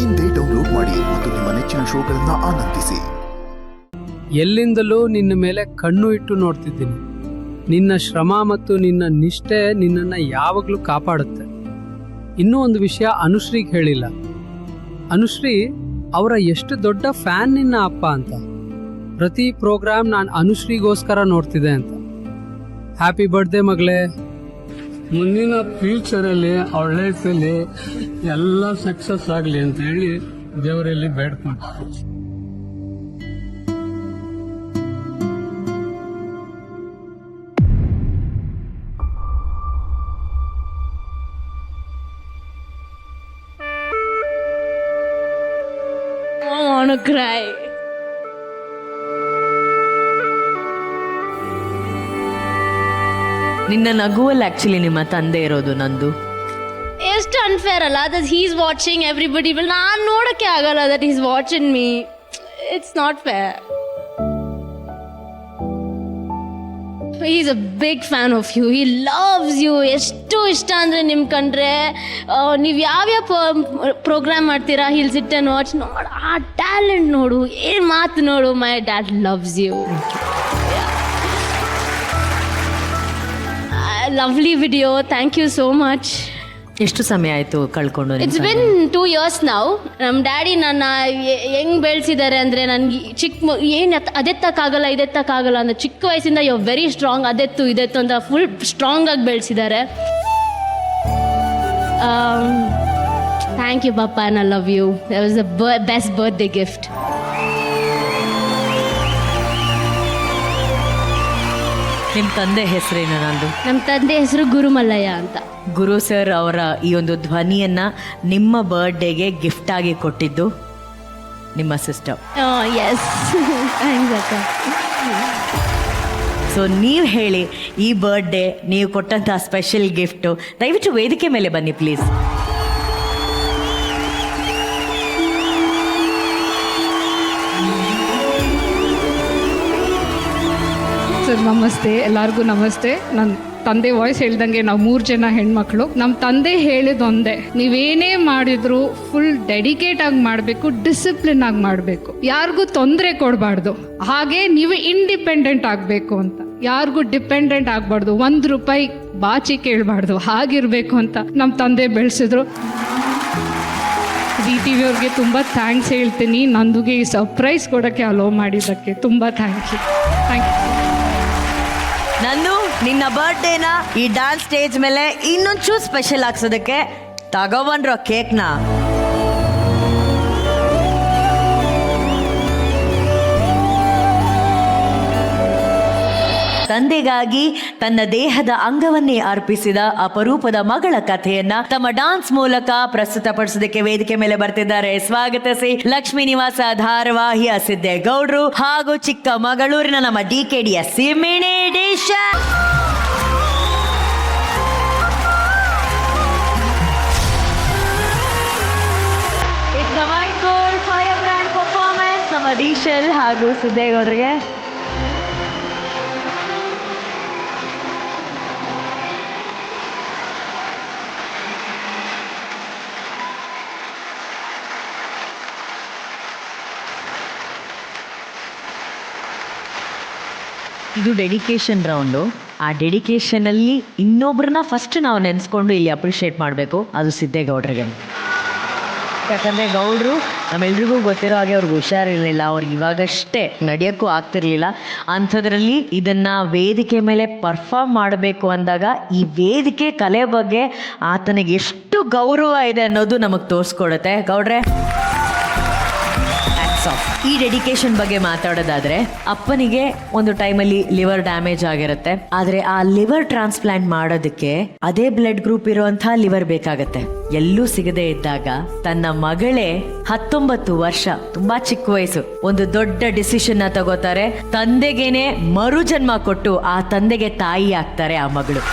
ಇಂದೇ ಡೌನ್ಲೋಡ್ ಮಾಡಿ ಮತ್ತು ನಿಮ್ಮ ನೆಚ್ಚಿನ ಶೋಗಳನ್ನ ಆನಂದಿಸಿ. ಎಲ್ಲಿಂದಲೂ ನಿನ್ನ ಮೇಲೆ ಕಣ್ಣು ಇಟ್ಟು ನೋಡ್ತಿದ್ದೀನಿ. ನಿನ್ನ ಶ್ರಮ ಮತ್ತು ನಿನ್ನ ನಿಷ್ಠೆ ನಿನ್ನನ್ನು ಯಾವಾಗಲೂ ಕಾಪಾಡುತ್ತೆ. ಇನ್ನೂ ಒಂದು ವಿಷಯ ಅನುಶ್ರೀಗೆ ಹೇಳಿಲ್ಲ. ಅನುಶ್ರೀ ಅವರ ಎಷ್ಟು ದೊಡ್ಡ ಫ್ಯಾನ್ ನಿನ್ನ ಅಪ್ಪ ಅಂತ. ಪ್ರತಿ ಪ್ರೋಗ್ರಾಮ್ ನಾನು ಅನುಶ್ರೀಗೋಸ್ಕರ ನೋಡ್ತಿದ್ದೆ ಅಂತ. ಹ್ಯಾಪಿ ಬರ್ತ್ಡೇ ಮಗಳೇ. ಮುಂದಿನ ಫ್ಯೂಚರಲ್ಲಿ ಅವಳ ಲೈಫಲ್ಲಿ ಎಲ್ಲ ಸಕ್ಸಸ್ ಆಗಲಿ ಅಂತ ಹೇಳಿ ದೇವರಲ್ಲಿ ಬೇಡ್ಕೊಂಡು. I want to cry. ನಿನ್ನ ನಗುವಲ್ಲಿ ಆಕ್ಚುಲಿ ನಿಮ್ಮ ತಂದೆ ಇರೋದು ನಂದು. ಎಷ್ಟು ಅನ್ಫೇರ್ ಅಲ್ಲ that he is watching everybody will. ನಾನು ನೋಡೋಕ್ಕೆ ಆಗಲ್ಲ that is watching me. It's not fair. He is a big fan of you. He loves you. ಎಷ್ಟು ಇಷ್ಟ ಅಂದರೆ ನಿಮ್ಮ ಕಂಡ್ರೆ ನೀವು ಯಾವ್ಯಾವ ಪ್ರೋಗ್ರಾಮ್ ಮಾಡ್ತೀರಾ ಹಿಲ್ ಸಿಟ್ ಆ್ಯಂಡ್ ವಾಚ್. ನೋಡು ಆ ಟ್ಯಾಲೆಂಟ್ ನೋಡು, ಏನು ಮಾತು ನೋಡು. My dad loves you. Lovely video. Thank you so much. ಎಷ್ಟು ಸಮಯ ಆಯಿತು ಕಳ್ಕೊಂಡು? ಇಟ್ಸ್ ಬಿನ್ 2 years ನಾವು. ನಮ್ಮ ಡ್ಯಾಡಿ ನನ್ನ ಹೆಂಗೆ ಬೆಳೆಸಿದ್ದಾರೆ ಅಂದರೆ ನನಗೆ ಏನು ಅದೆತ್ತಕ್ಕಾಗಲ್ಲ ಇದೆತ್ತಕ್ಕಾಗಲ್ಲ ಅಂದರೆ ಚಿಕ್ಕ ವಯಸ್ಸಿಂದ ಯು ವೆರಿ ಸ್ಟ್ರಾಂಗ್, ಅದೆತ್ತು ಇದೆತ್ತು ಅಂತ ಫುಲ್ ಸ್ಟ್ರಾಂಗಾಗಿ ಬೆಳೆಸಿದ್ದಾರೆ. Thank you papa, I love you. That was the best birthday gift. ನಿಮ್ಮ ತಂದೆ ಹೆಸರೇನು? ನಂದು ನಮ್ಮ ತಂದೆ ಹೆಸರು ಗುರುಮಲ್ಲಯ್ಯ ಅಂತ. ಗುರು ಸರ್ ಅವರ ಈ ಒಂದು ಧ್ವನಿಯನ್ನ ನಿಮ್ಮ ಬರ್ಡೇಗೆ ಗಿಫ್ಟ್ ಆಗಿ ಕೊಟ್ಟಿದ್ದು ನಿಮ್ಮ ಸಿಸ್ಟರ್. ಎಸ್, ಥ್ಯಾಂಕ್ಸ್ ಅಕ್ಕ. ಸೊ ನೀವು ಹೇಳಿ, ಈ ಬರ್ಡೇ ನೀವು ಕೊಟ್ಟಂತಹ ಸ್ಪೆಷಲ್ ಗಿಫ್ಟು. ದಯವಿಟ್ಟು ವೇದಿಕೆ ಮೇಲೆ ಬನ್ನಿ ಪ್ಲೀಸ್. ಸರ್ ನಮಸ್ತೆ, ಎಲ್ಲರಿಗೂ ನಮಸ್ತೆ. ನನ್ನ ತಂದೆ ವಾಯ್ಸ್ ಹೇಳ್ದಂಗೆ ನಾವು 3 ಜನ ಹೆಣ್ಮಕ್ಳು. ನಮ್ಮ ತಂದೆ ಹೇಳಿದೊಂದೇ, ನೀವೇನೇ ಮಾಡಿದ್ರು ಫುಲ್ ಡೆಡಿಕೇಟ್ ಆಗಿ ಮಾಡಬೇಕು, ಡಿಸಿಪ್ಲಿನ್ ಆಗಿ ಮಾಡಬೇಕು, ಯಾರಿಗೂ ತೊಂದರೆ ಕೊಡಬಾರ್ದು, ಹಾಗೆ ನೀವು ಇಂಡಿಪೆಂಡೆಂಟ್ ಆಗಬೇಕು ಅಂತ. ಯಾರಿಗೂ ಡಿಪೆಂಡೆಂಟ್ ಆಗಬಾರ್ದು, 1 ರೂಪಾಯಿ ಬಾಚಿ ಕೇಳಬಾರ್ದು, ಹಾಗಿರಬೇಕು ಅಂತ ನಮ್ಮ ತಂದೆ ಬೆಳೆಸಿದ್ರು. DTV ಅವ್ರಿಗೆ ತುಂಬ ಥ್ಯಾಂಕ್ಸ್ ಹೇಳ್ತೀನಿ. ನಂದುಗೆ ಈ ಸರ್ಪ್ರೈಸ್ ಕೊಡೋಕ್ಕೆ ಅಲೋ ಮಾಡಿದ್ದಕ್ಕೆ ತುಂಬ ಥ್ಯಾಂಕ್ ಯು. ನಂದು ನಿನ್ನ ಬರ್ಡೇನ ಈ ಡ್ಯಾನ್ಸ್ ಸ್ಟೇಜ್ ಮೇಲೆ ಇನ್ನೊಂಚೂರು ಸ್ಪೆಷಲ್ ಆಗ್ಸೋದಕ್ಕೆ ತಗೊಬಂದ್ರೋ ಕೇಕ್ನ. ತಂದೆಗಾಗಿ ತನ್ನ ದೇಹದ ಅಂಗವನ್ನೇ ಅರ್ಪಿಸಿದ ಅಪರೂಪದ ಮಗಳ ಕಥೆಯನ್ನ ತಮ್ಮ ಡಾನ್ಸ್ ಮೂಲಕ ಪ್ರಸ್ತುತಪಡಿಸೋದಕ್ಕೆ ವೇದಿಕೆ ಮೇಲೆ ಬರ್ತಿದ್ದಾರೆ. ಸ್ವಾಗತಿಸಿ ಲಕ್ಷ್ಮೀ ನಿವಾಸ ಧಾರಾವಾಹಿಯ ಸಿದ್ದೇಗೌಡರು ಹಾಗೂ ಚಿಕ್ಕಮಗಳೂರಿನ ನಮ್ಮ DKDಯ ಸಿಮಿಣಿ ಡಿಶ. ನಮ್ಮ ಡಿಶಲ್ ಹಾಗೂ ಸಿದ್ದೇಗೌಡರಿಗೆ ಇದು ಡೆಡಿಕೇಶನ್ ರೌಂಡು. ಆ ಡೆಡಿಕೇಶನಲ್ಲಿ ಇನ್ನೊಬ್ರನ್ನ ಫಸ್ಟ್ ನಾವು ನೆನೆಸ್ಕೊಂಡು ಇಲ್ಲಿ ಅಪ್ರಿಷಿಯೇಟ್ ಮಾಡಬೇಕು, ಅದು ಸಿದ್ದೇಗೌಡರಿಗೆ. ಯಾಕಂದರೆ ಗೌಡರು ನಮ್ಮೆಲ್ರಿಗೂ ಗೊತ್ತಿರೋ ಹಾಗೆ ಅವ್ರಿಗೆ ಹುಷಾರಿರಲಿಲ್ಲ, ಅವ್ರಿಗೆ ಇವಾಗಷ್ಟೇ ನಡೆಯೋಕ್ಕೂ ಆಗ್ತಿರ್ಲಿಲ್ಲ. ಅಂಥದ್ರಲ್ಲಿ ಇದನ್ನು ವೇದಿಕೆ ಮೇಲೆ ಪರ್ಫಾರ್ಮ್ ಮಾಡಬೇಕು ಅಂದಾಗ ಈ ವೇದಿಕೆ ಕಲೆ ಬಗ್ಗೆ ಆತನಿಗೆ ಎಷ್ಟು ಗೌರವ ಇದೆ ಅನ್ನೋದು ನಮಗೆ ತೋರಿಸ್ಕೊಡುತ್ತೆ. ಗೌಡ್ರೆ, ಈ ಡೆಡಿಕೇಶನ್ ಬಗ್ಗೆ ಮಾತಾಡೋದಾದ್ರೆ, ಅಪ್ಪನಿಗೆ ಒಂದು ಟೈಮಲ್ಲಿ ಲಿವರ್ ಡ್ಯಾಮೇಜ್ ಆಗಿರುತ್ತೆ. ಆದರೆ ಆ ಲಿವರ್ ಟ್ರಾನ್ಸ್ಪ್ಲಾಂಟ್ ಮಾಡೋದಕ್ಕೆ ಅದೇ ಬ್ಲಡ್ ಗ್ರೂಪ್ ಇರುವಂತಹ ಲಿವರ್ ಬೇಕಾಗತ್ತೆ. ಎಲ್ಲೂ ಸಿಗದೆ ಇದ್ದಾಗ ತನ್ನ ಮಗಳೇ 19 ವರ್ಷ, ತುಂಬಾ ಚಿಕ್ಕ ವಯಸ್ಸು, ಒಂದು ದೊಡ್ಡ ಡಿಸಿಷನ್ ತಗೋತಾರೆ. ತಂದೆಗೇನೆ ಮರು ಜನ್ಮ ಕೊಟ್ಟು ಆ ತಂದೆಗೆ ತಾಯಿ ಆಗ್ತಾರೆ ಆ ಮಗಳು.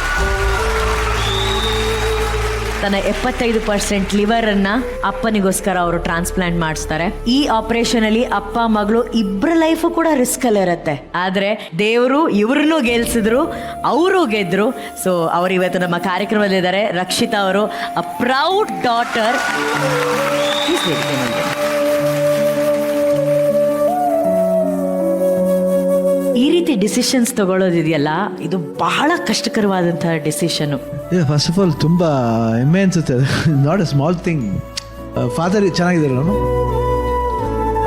ತನ್ನ 75% ಲಿವರನ್ನು ಅಪ್ಪನಿಗೋಸ್ಕರ ಅವರು ಟ್ರಾನ್ಸ್ಪ್ಲಾಂಟ್ ಮಾಡಿಸ್ತಾರೆ. ಈ ಆಪರೇಷನ್ ಅಲ್ಲಿ ಅಪ್ಪ ಮಗಳು ಇಬ್ಬರ ಲೈಫು ಕೂಡ ರಿಸ್ಕ್ ಅಲ್ಲಿ ಇರುತ್ತೆ. ಆದ್ರೆ ದೇವರು ಇವ್ರನ್ನೂ ಗೆಲ್ಸಿದ್ರು, ಅವರು ಗೆದ್ರು. ಸೊ ಅವರು ಇವತ್ತು ನಮ್ಮ ಕಾರ್ಯಕ್ರಮದಲ್ಲಿದ್ದಾರೆ. ರಕ್ಷಿತಾ ಅವರು, ಅ ಪ್ರೌಡ್ ಡಾಟರ್. ಪ್ಲೀಸ್ ವೇದಿಕೆ ಮೇಲೆ. ಈ ರೀತಿ ಡಿಸಿಷನ್ಸ್ ತಗೊಳ್ಳೋದಿದೆಯಲ್ಲ, ಇದು ಬಹಳ ಕಷ್ಟಕರವಾದಂತಹ ಡಿಸಿಷನು. ಫಸ್ಟ್ ಆಫ್ ಆಲ್ ತುಂಬ ಹೆಮ್ಮೆ ಅನ್ಸುತ್ತೆ. Not A small thing. Father ಚೆನ್ನಾಗಿದ್ದಾರೆ ನಾನು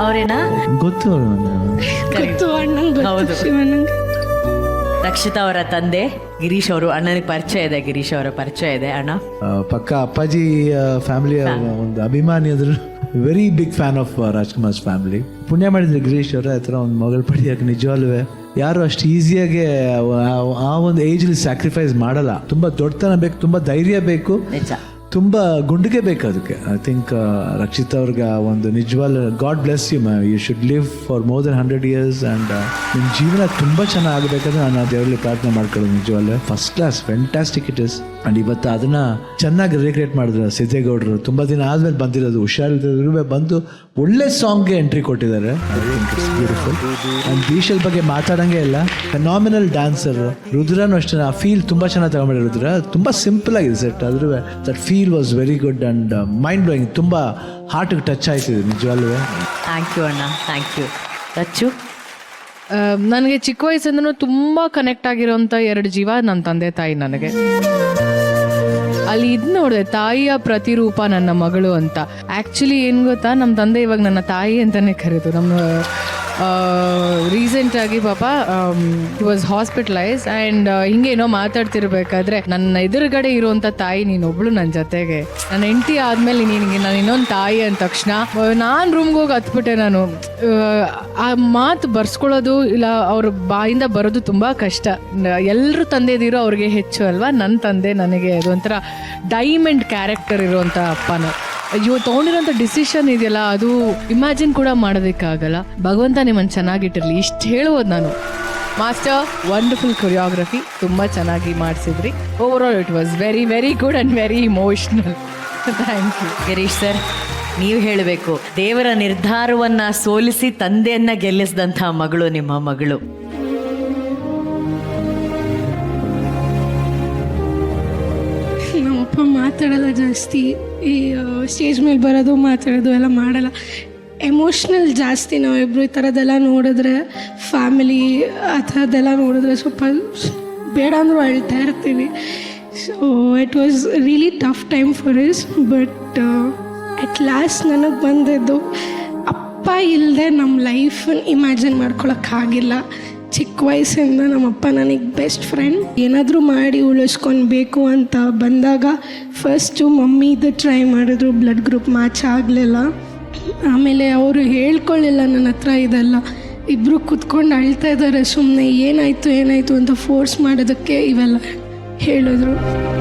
ಅವರೇನಾ? ಗೊತ್ತು ಹೌದು. ರಕ್ಷಿತಾ ಅವರ ತಂದೆ ಗಿರೀಶ್ ಅವರು, ಅಣ್ಣನಿಗೆ ಪರಿಚಯ ಇದೆ, ಗಿರೀಶ್ ಅವರ ಪರಿಚಯ ಇದೆ. ಅಣ್ಣ ಪಕ್ಕ ಅಪ್ಪಾಜಿ ಫ್ಯಾಮಿಲಿಯ ಒಂದು ಅಭಿಮಾನಿ ಅದ್ರ very big fan of Rajkumar's family. ಪುಣ್ಯ ಮಾಡಿದ್ರೆ ಗಿರೀಶ್ ಅವರ ಹತ್ರ ಒಂದು ಮಗಳು ಪಡೆಯೋಕೆ ನಿಜವಾಗ್ಲೂ ಯಾರು ಅಷ್ಟು ಈಸಿಯಾಗಿ ಆ ಒಂದು ಏಜಲ್ಲಿ ಸ್ಯಾಕ್ರಿಫೈಸ್ ಮಾಡಲ್ಲ. ತುಂಬ ದೊಡ್ಡತನ ಬೇಕು, ತುಂಬ ಧೈರ್ಯ ಬೇಕು, ನಿಜ, ತುಂಬ ಗುಂಡಿಗೆ ಬೇಕು ಅದಕ್ಕೆ. ಐ ಥಿಂಕ್ ರಕ್ಷಿತ್ ಅವ್ರಿಗೆ ಒಂದು ನಿಜವಾಗ್ಲೂ god bless you ma'am. You should live for more then 100 years and ನಿಮ್ಮ ಜೀವನ ತುಂಬ ಚೆನ್ನಾಗಬೇಕಂದ್ರೆ ನಾನು ದೇವರಲ್ಲಿ ಪ್ರಾರ್ಥನೆ ಮಾಡ್ಕೊಳ್ಳೋದು. ನಿಜವಾಗ್ಲೂ first class, fantastic it is. And ಇವತ್ತು ಅದನ್ನು ಚೆನ್ನಾಗಿ ರೀಕ್ರಿಯೇಟ್ ಮಾಡಿದ್ರು ಸಿದ್ದೇಗೌಡರು. ತುಂಬ ದಿನ ಆದಮೇಲೆ ಬಂದಿರೋದು, ಹುಷಾರಿದ್ರು ಬಂದು ಒಳ್ಳೆ ಸಾಂಗ್ಗೆ ಎಂಟ್ರಿ ಕೊಟ್ಟಿದ್ದಾರೆ. ಬ್ಯೂಟಿಫುಲ್. ಆ್ಯಂಡ್ ಬೀಶಲ್ ಬಗ್ಗೆ ಮಾತಾಡೋಂಗೆ ಇಲ್ಲ, ಫೆನಾಮಿನಲ್ ಡ್ಯಾನ್ಸರ್. ರುದ್ರನೂ ಅಷ್ಟೇ, ಆ ಫೀಲ್ ತುಂಬ ಚೆನ್ನಾಗಿ ತಗೊಂಡಿರೋ ರುದ್ರ. ತುಂಬ ಸಿಂಪಲ್ ಆಗಿದೆ ಸೆಟ್, ಆದ್ರೂ that feel was very good and mind blowing. ತುಂಬ ಹಾರ್ಟಿಗೆ ಟಚ್ ಆಯ್ತಿದೆ ನಿಜವಾಗ್ಲೂ. ಥ್ಯಾಂಕ್ ಯು ಅಣ್ಣ, ಥ್ಯಾಂಕ್ ಯು. ರಚ್ಚು? ನನಗೆ ಚಿಕ್ಕ ವಯಸ್ಸಿಂದನೂ ತುಂಬ ಕನೆಕ್ಟ್ ಆಗಿರೋಂಥ 2 ಜೀವ ನನ್ನ ತಂದೆ ತಾಯಿ. ನನಗೆ ಅಲ್ಲಿ ಇದು ನೋಡಿದೆ, ತಾಯಿಯ ಪ್ರತಿರೂಪ ನನ್ನ ಮಗಳು ಅಂತ. ಆ್ಯಕ್ಚುಲಿ ಏನು ಗೊತ್ತಾ, ನಮ್ಮ ತಂದೆ ಇವಾಗ ನನ್ನ ತಾಯಿ ಅಂತಲೇ ಕರೆದು. ನಮ್ಮ ರೀಸೆಂಟಾಗಿ ಪಾಪ ವಾಸ್ ಹಾಸ್ಪಿಟಲೈಸ್ ಆ್ಯಂಡ್ ಹಿಂಗೇನೋ ಮಾತಾಡ್ತಿರ್ಬೇಕಾದ್ರೆ ನನ್ನ ಎದುರುಗಡೆ ಇರುವಂಥ ತಾಯಿ ನೀನೊಬ್ಳು ನನ್ನ ಜೊತೆಗೆ, ನನ್ನ ಹೆಂಡತಿ ಆದಮೇಲೆ ನಿನಗೆ ನಾನು ಇನ್ನೊಂದು ತಾಯಿ ಅಂದ ತಕ್ಷಣ ನಾನು ರೂಮ್ಗೆ ಹೋಗಿ ಹತ್ಬಿಟ್ಟೆ. ನಾನು ಆ ಮಾತು ಬರ್ಸ್ಕೊಳ್ಳೋದು ಇಲ್ಲ ಅವ್ರ ಬಾಯಿಂದ ಬರೋದು ತುಂಬ ಕಷ್ಟ. ಎಲ್ಲರೂ ತಂದೆದಿರೋ ಅವ್ರಿಗೆ ಹೆಚ್ಚು ಅಲ್ವಾ. ನನ್ನ ತಂದೆ ನನಗೆ ಅದೊಂಥರ ಡೈಮಂಡ್ ಕ್ಯಾರೆಕ್ಟರ್ ಇರುವಂಥ ಅಪ್ಪನ. ಅಯ್ಯೋ, ತೊಗೊಂಡಿರೋಂಥ ಡಿಸಿಷನ್ ಇದೆಯಲ್ಲ, ಅದು ಇಮ್ಯಾಜಿನ್ ಕೂಡ ಮಾಡೋದಕ್ಕಾಗಲ್ಲ. ಭಗವಂತ ನಿಮ್ಮನ್ನು ಚೆನ್ನಾಗಿಟ್ಟಿರಲಿ, ಇಷ್ಟು ಹೇಳ್ಬೋದು ನಾನು. ಮಾಸ್ಟರ್, ವಂಡರ್ಫುಲ್ ಕೊರಿಯೋಗ್ರಫಿ, ತುಂಬ ಚೆನ್ನಾಗಿ ಮಾಡಿಸಿದ್ರಿ. Overall it was very very good and very emotional. Thank you. Girish sir, ನೀವು ಹೇಳಬೇಕು, ದೇವರ ನಿರ್ಧಾರವನ್ನು ಸೋಲಿಸಿ ತಂದೆಯನ್ನು ಗೆಲ್ಲಿಸಿದಂಥ ಮಗಳು ನಿಮ್ಮ ಮಗಳು. ನಮ್ಮಪ್ಪ ಮಾತಾಡಲ್ಲ ಜಾಸ್ತಿ. ಈ ಸ್ಟೇಜ್ ಮೇಲೆ ಬರೋದು ಮಾತಾಡೋದು ಎಲ್ಲ ಮಾಡಲ್ಲ. ಎಮೋಷ್ನಲ್ ಜಾಸ್ತಿ. ನಾವಿಬ್ಬರು ಈ ಥರದ್ದೆಲ್ಲ ನೋಡಿದ್ರೆ, ಫ್ಯಾಮಿಲಿ ಆ ಥರದ್ದೆಲ್ಲ ನೋಡಿದ್ರೆ ಸ್ವಲ್ಪ ಬೇಡ ಅಂದರೂ ಅಳ್ತಾ ಇರ್ತೀವಿ. So it was really tough time for is. But at last ನನಗೆ ಬಂದಿದ್ದು, ಅಪ್ಪ ಇಲ್ಲದೆ ನಮ್ಮ ಲೈಫನ್ನು ಇಮ್ಯಾಜಿನ್ ಮಾಡ್ಕೊಳಕ್ಕಾಗಿಲ್ಲ. ಚಿಕ್ಕ ವಯಸ್ಸಿಂದ ನಮ್ಮಪ್ಪ ನನಗೆ ಬೆಸ್ಟ್ ಫ್ರೆಂಡ್. ಏನಾದರೂ ಮಾಡಿ ಉಳಿಸ್ಕೊಳ್ಬೇಕು ಅಂತ ಬಂದಾಗ ಫಸ್ಟು ಮಮ್ಮಿದು ಟ್ರೈ ಮಾಡಿದ್ರು, ಬ್ಲಡ್ ಗ್ರೂಪ್ ಮ್ಯಾಚ್ ಆಗಲಿಲ್ಲ. ಆಮೇಲೆ ಅವರು ಹೇಳ್ಕೊಳ್ಳಿಲ್ಲ ನನ್ನ ಹತ್ರ ಇದೆಲ್ಲ. ಇಬ್ಬರು ಕೂತ್ಕೊಂಡು ಅಳ್ತಾ ಇದ್ದಾರೆ ಸುಮ್ಮನೆ. ಏನಾಯಿತು ಅಂತ ಫೋರ್ಸ್ ಮಾಡೋದಕ್ಕೆ ಇವೆಲ್ಲ ಹೇಳಿದ್ರು.